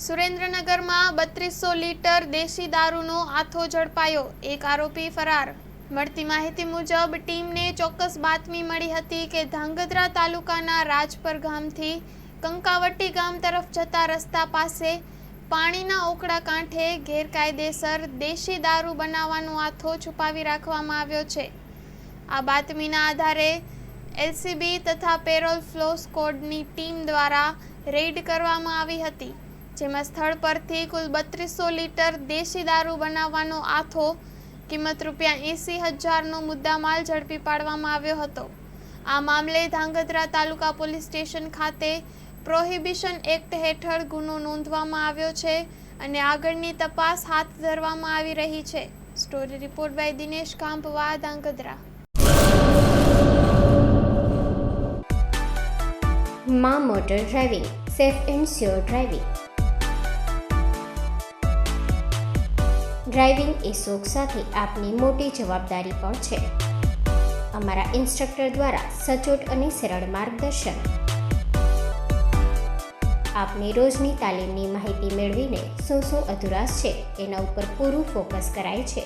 સુરેન્દ્રનગરમાં 3200 લીટર દેશી દારૂનો આથો ઝડપાયો, એક આરોપી ફરાર। મળતી માહિતી મુજબ ટીમને ચોક્કસ બાતમી મળી હતી કે ધાંગધ્રા તાલુકાના રાજપર ગામથી કંકાવટી ગામ તરફ જતા રસ્તા પાસે પાણીના ઓકળા કાંઠે ગેરકાયદેસર દેશી દારૂ બનાવવાનો આથો છુપાવી રાખવામાં આવ્યો છે। આ બાતમીના આધારે એલસીબી તથા પેરોલ ફ્લો સ્કોડની ટીમ દ્વારા રેડ કરવામાં આવી હતી, જેમાં સ્થળ પરથી કુલ 3200 લીટર દેશી દારૂ બનાવવાનો આથો કિંમત ₹80,000નો મુદ્દામાલ ઝડપી પાડવામાં આવ્યો હતો। આ મામલે ધાંગધ્રા તાલુકા પોલીસ સ્ટેશન ખાતે પ્રોહિબિશન એક્ટ હેઠળ ગુનો નોંધવામાં આવ્યો છે અને આગળની તપાસ હાથ ધરવામાં આવી રહી છે। Story report by Dinesh Kampva, Dhrangadhra. માં motor driving, safe and sure driving. Driving એ શોખ સાથે આપની મોટી જવાબદારી પણ છે। અમારા ઇન્સ્ટ્રક્ટર દ્વારા સચોટ અને સરળ માર્ગદર્શન। આપની રોજની તાલીમની માહિતી મેળવીને શું અધુરાશ છે એના ઉપર પૂરું ફોકસ કરાય છે।